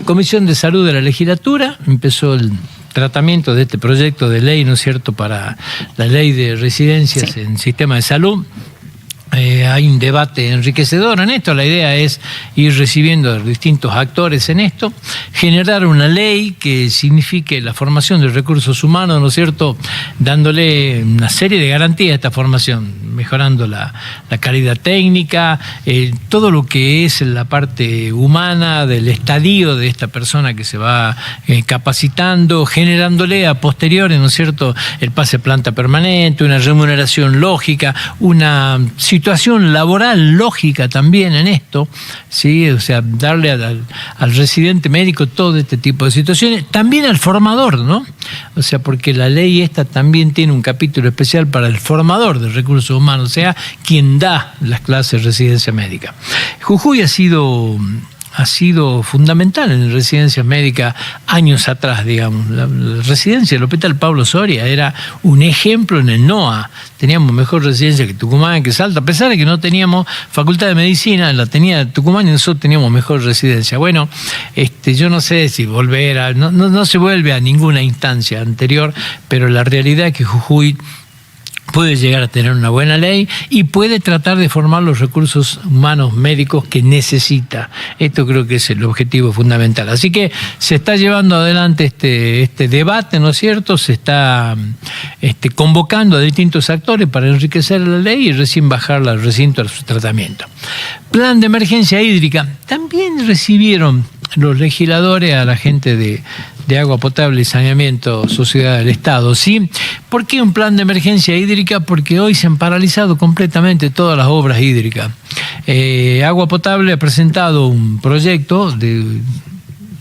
Comisión de Salud de la Legislatura empezó el tratamiento de este proyecto de ley, ¿no es cierto?, para la ley de residencias en sistema de salud. Hay un debate enriquecedor en esto. La idea es ir recibiendo a distintos actores en esto, generar una ley que signifique la formación de recursos humanos, ¿no es cierto?, dándole una serie de garantías a esta formación, mejorando la calidad técnica, todo lo que es la parte humana del estadio de esta persona que se va capacitando, generándole a posteriori, ¿no es cierto?, el pase a planta permanente, una remuneración lógica, una situación laboral lógica también en esto, ¿sí? O sea, darle al residente médico todo este tipo de situaciones, también al formador, ¿no? O sea, porque la ley esta también tiene un capítulo especial para el formador de recursos humanos, o sea, quien da las clases de residencia médica. Jujuy ha sido fundamental en residencias médicas años atrás, digamos. La residencia del Hospital Pablo Soria era un ejemplo en el NOA. Teníamos mejor residencia que Tucumán, que Salta, a pesar de que no teníamos facultad de medicina, la tenía Tucumán y nosotros teníamos mejor residencia. Bueno, yo no sé si no se vuelve a ninguna instancia anterior, pero la realidad es que Jujuy puede llegar a tener una buena ley y puede tratar de formar los recursos humanos médicos que necesita. Esto creo que es el objetivo fundamental. Así que se está llevando adelante este debate, ¿no es cierto? Se está convocando a distintos actores para enriquecer la ley y recién bajarla al recinto a su tratamiento. Plan de emergencia hídrica. También recibieron los legisladores a la gente de agua potable y saneamiento, Sociedad del Estado, ¿sí? ¿Por qué un plan de emergencia hídrica? Porque hoy se han paralizado completamente todas las obras hídricas. Agua Potable ha presentado un proyecto de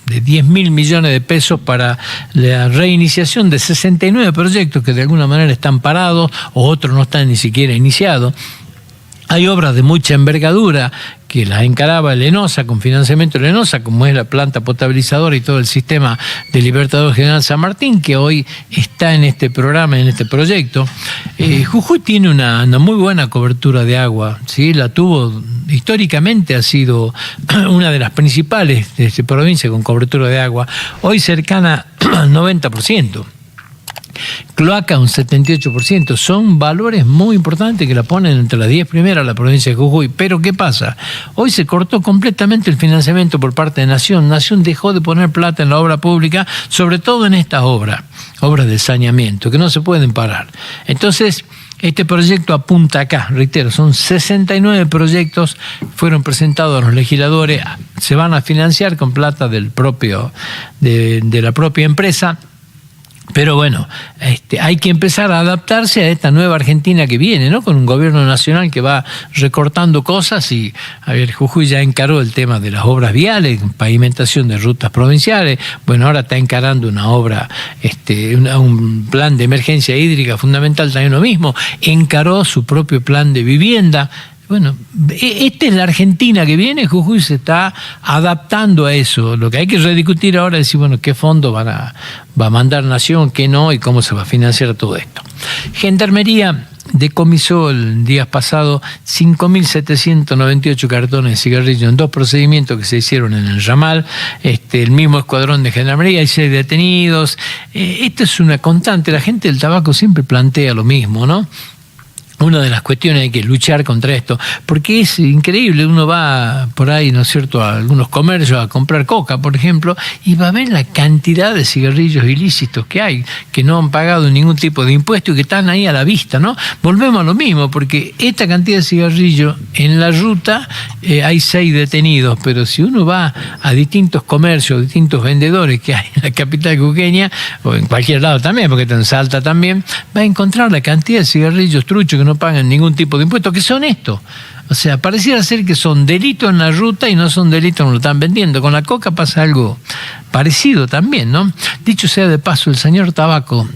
10.000 millones de pesos para la reiniciación de 69 proyectos que de alguna manera están parados o otros no están ni siquiera iniciados. Hay obras de mucha envergadura que las encaraba el ENOSA, con financiamiento de ENOSA, como es la planta potabilizadora y todo el sistema de Libertador General San Martín, que hoy está en este programa, en este proyecto. Jujuy tiene una muy buena cobertura de agua, ¿sí? La tuvo, históricamente ha sido una de las principales de esta provincia con cobertura de agua, hoy cercana al 90%. Cloaca un 78%, son valores muy importantes que la ponen entre las 10 primeras la provincia de Jujuy. Pero ¿qué pasa? Hoy se cortó completamente el financiamiento por parte de Nación. Nación dejó de poner plata en la obra pública, sobre todo en estas obras de saneamiento, que no se pueden parar. Entonces, este proyecto apunta acá, reitero, son 69 proyectos, fueron presentados a los legisladores, se van a financiar con plata de la propia empresa. Pero bueno, hay que empezar a adaptarse a esta nueva Argentina que viene, ¿no? Con un gobierno nacional que va recortando cosas y, Jujuy ya encaró el tema de las obras viales, pavimentación de rutas provinciales. Bueno, ahora está encarando una obra, un plan de emergencia hídrica fundamental también lo mismo. Encaró su propio plan de vivienda. Bueno, esta es la Argentina que viene. Jujuy se está adaptando a eso. Lo que hay que rediscutir ahora es decir, bueno, qué fondo va a mandar Nación, qué no, y cómo se va a financiar todo esto. Gendarmería decomisó el día pasado 5.798 cartones de cigarrillos en 2 procedimientos que se hicieron en el ramal. El mismo escuadrón de Gendarmería, hay 6 detenidos. Esto es una constante. La gente del tabaco siempre plantea lo mismo, ¿no? Una de las cuestiones hay que luchar contra esto, porque es increíble, uno va por ahí, ¿no es cierto?, a algunos comercios a comprar coca, por ejemplo, y va a ver la cantidad de cigarrillos ilícitos que hay, que no han pagado ningún tipo de impuesto y que están ahí a la vista, ¿no? Volvemos a lo mismo, porque esta cantidad de cigarrillos en la ruta hay 6 detenidos, pero si uno va a distintos comercios, distintos vendedores que hay en la capital jujeña, o en cualquier lado también, porque está en Salta también, va a encontrar la cantidad de cigarrillos truchos que no pagan ningún tipo de impuesto, que son estos. O sea, pareciera ser que son delitos en la ruta y no son delitos, no lo están vendiendo. Con la coca pasa algo parecido también, ¿no? Dicho sea de paso, el señor Tabaco,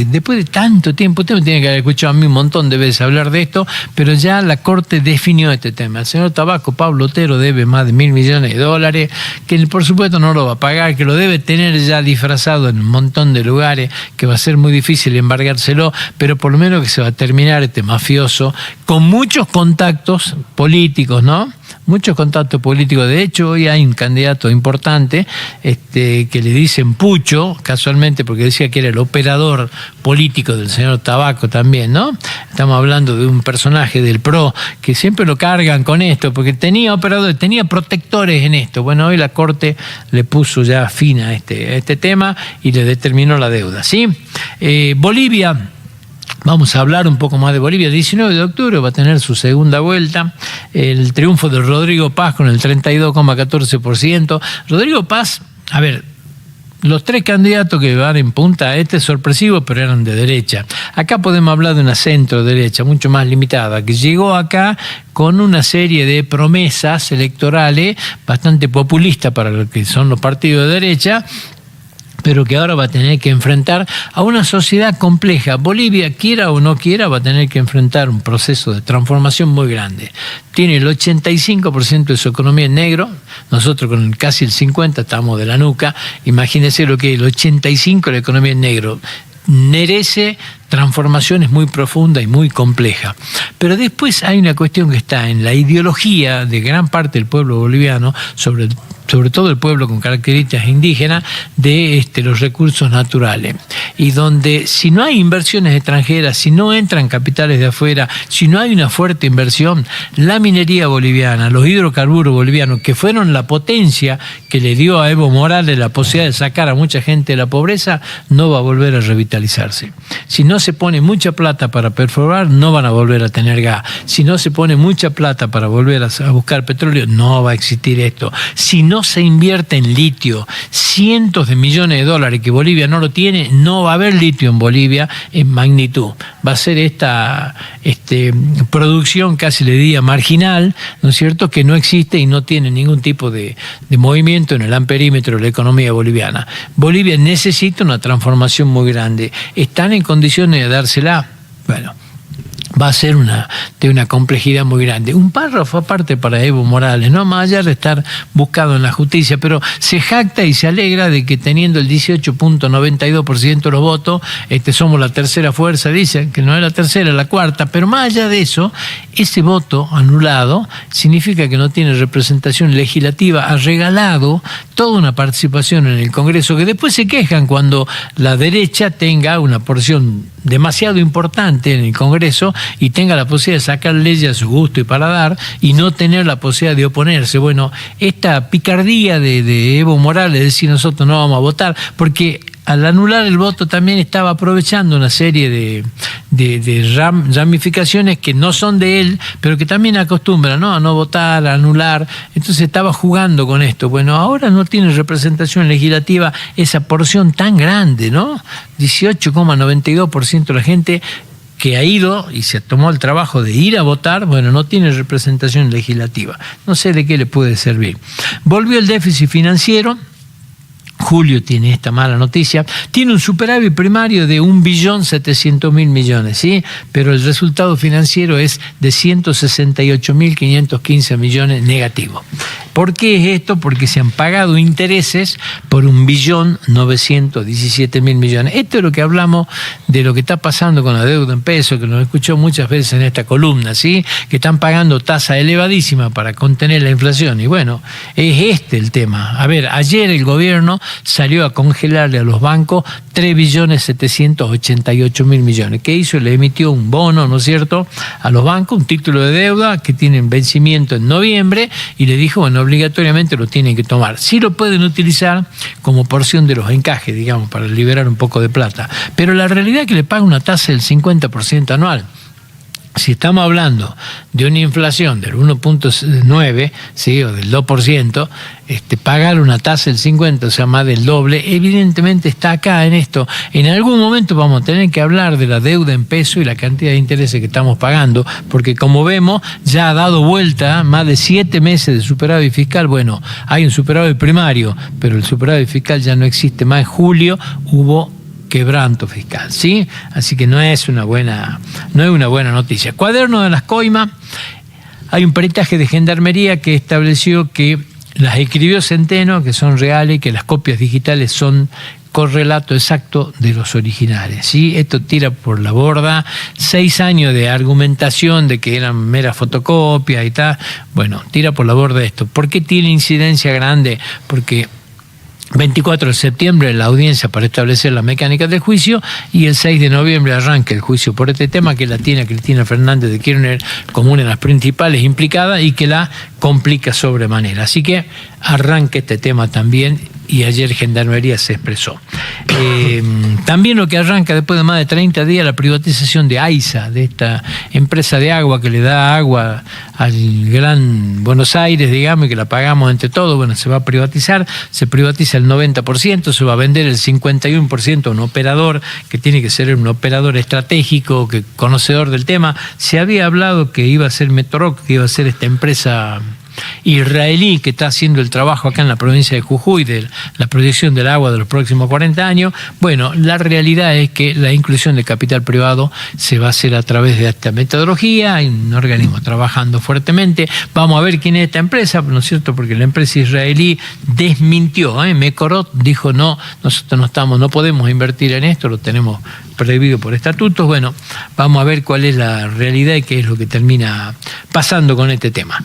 después de tanto tiempo, usted me tiene que haber escuchado a mí un montón de veces hablar de esto, pero ya la Corte definió este tema. El señor Tabaco, Pablo Otero, debe más de $1.000 millones, que por supuesto no lo va a pagar, que lo debe tener ya disfrazado en un montón de lugares, que va a ser muy difícil embargárselo, pero por lo menos que se va a terminar este mafioso con muchos contactos políticos, ¿no? muchos contactos políticos. De hecho, hoy hay un candidato importante que le dicen Pucho, casualmente porque decía que era el operador político del señor Tabaco también, ¿no? Estamos hablando de un personaje del PRO que siempre lo cargan con esto, porque tenía operadores, tenía protectores en esto. Bueno, hoy la Corte le puso ya fin a este tema y le determinó la deuda, ¿sí? Bolivia. Vamos a hablar un poco más de Bolivia. El 19 de octubre va a tener su segunda vuelta. El triunfo de Rodrigo Paz con el 32,14%. Rodrigo Paz, a ver, los tres candidatos que van en punta, este es sorpresivo, pero eran de derecha. Acá podemos hablar de una centro derecha, mucho más limitada, que llegó acá con una serie de promesas electorales bastante populistas para lo que son los partidos de derecha, pero que ahora va a tener que enfrentar a una sociedad compleja. Bolivia, quiera o no quiera, va a tener que enfrentar un proceso de transformación muy grande. Tiene el 85% de su economía en negro, nosotros con casi el 50% estamos de la nuca. Imagínense lo que es el 85% de la economía en negro. Merece transformaciones muy profundas y muy complejas. Pero después hay una cuestión que está en la ideología de gran parte del pueblo boliviano, sobre todo el pueblo con características indígenas, de los recursos naturales. Y donde si no hay inversiones extranjeras, si no entran capitales de afuera, si no hay una fuerte inversión, la minería boliviana, los hidrocarburos bolivianos, que fueron la potencia que le dio a Evo Morales la posibilidad de sacar a mucha gente de la pobreza, no va a volver a revitalizarse. Si no se pone mucha plata para perforar, no van a volver a tener gas. Si no se pone mucha plata para volver a buscar petróleo, no va a existir esto. Si no se invierte en litio, cientos de millones de dólares que Bolivia no lo tiene, no va a haber litio en Bolivia en magnitud. Va a ser esta producción, casi le diría marginal, ¿no es cierto?, que no existe y no tiene ningún tipo de movimiento en el amperímetro de la economía boliviana. Bolivia necesita una transformación muy grande. ¿Están en condiciones de dársela? Bueno, va a ser de una complejidad muy grande. Un párrafo aparte para Evo Morales, no más allá de estar buscado en la justicia, pero se jacta y se alegra de que teniendo el 18,92% de los votos, somos la tercera fuerza, dice que no es la tercera, es la cuarta, pero más allá de eso, ese voto anulado significa que no tiene representación legislativa, ha regalado toda una participación en el Congreso, que después se quejan cuando la derecha tenga una porción demasiado importante en el Congreso y tenga la posibilidad de sacar leyes a su gusto y paladar y no tener la posibilidad de oponerse. Bueno, esta picardía de Evo Morales, decir nosotros no vamos a votar, porque al anular el voto también estaba aprovechando una serie de ramificaciones que no son de él, pero que también acostumbran, ¿no?, a no votar, a anular. Entonces estaba jugando con esto. Bueno, ahora no tiene representación legislativa esa porción tan grande, ¿no? 18,92% de la gente que ha ido y se tomó el trabajo de ir a votar, bueno, no tiene representación legislativa. No sé de qué le puede servir. Volvió el déficit financiero. Julio tiene esta mala noticia, tiene un superávit primario de 1.700.000 millones, ¿sí? Pero el resultado financiero es de 168.515 millones negativo. ¿Por qué es esto? Porque se han pagado intereses por 1.917.000 millones. Esto es lo que hablamos de lo que está pasando con la deuda en pesos, que nos escuchó muchas veces en esta columna, ¿sí? Que están pagando tasa elevadísima para contener la inflación. Y bueno, es el tema. A ver, ayer el gobierno salió a congelarle a los bancos 3.788.000 millones. ¿Qué hizo? Le emitió un bono, ¿no es cierto?, a los bancos, un título de deuda que tienen vencimiento en noviembre, y le dijo, bueno, obligatoriamente lo tienen que tomar. Sí lo pueden utilizar como porción de los encajes, digamos, para liberar un poco de plata. Pero la realidad es que le paga una tasa del 50% anual. Si estamos hablando de una inflación del 1,9, ¿sí?, o del 2%, pagar una tasa del 50%, o sea, más del doble, evidentemente está acá en esto. En algún momento vamos a tener que hablar de la deuda en peso y la cantidad de intereses que estamos pagando, porque como vemos, ya ha dado vuelta más de 7 meses de superávit fiscal. Bueno, hay un superávit primario, pero el superávit fiscal ya no existe más. En julio hubo quebranto fiscal, ¿sí? Así que no es una buena noticia. Cuaderno de las coimas. Hay un peritaje de Gendarmería que estableció que las escribió Centeno, que son reales, y que las copias digitales son correlato exacto de los originales, ¿sí? Esto tira por la borda 6 años de argumentación de que eran meras fotocopias y tal. Bueno, tira por la borda esto. ¿Por qué tiene incidencia grande? Porque 24 de septiembre la audiencia para establecer la mecánica del juicio y el 6 de noviembre arranca el juicio por este tema que la tiene Cristina Fernández de Kirchner como una de las principales implicadas y que la complica sobremanera. Así que arranca este tema también y ayer Gendarmería se expresó. También lo que arranca después de más de 30 días la privatización de AISA, de esta empresa de agua que le da agua al Gran Buenos Aires, digamos, y que la pagamos entre todos. Bueno, se va a privatizar, se privatiza el 90%, se va a vender el 51% a un operador que tiene que ser un operador estratégico, que conocedor del tema. Se había hablado que iba a ser Metroc, que iba a ser esta empresa israelí que está haciendo el trabajo acá en la provincia de Jujuy de la proyección del agua de los próximos 40 años. Bueno, la realidad es que la inclusión de capital privado se va a hacer a través de esta metodología. Hay un organismo trabajando fuertemente. Vamos a ver quién es esta empresa, ¿no es cierto? Porque la empresa israelí desmintió, Mekorot dijo no, nosotros no podemos invertir en esto, lo tenemos prohibido por estatutos. Bueno, vamos a ver cuál es la realidad y qué es lo que termina pasando con este tema.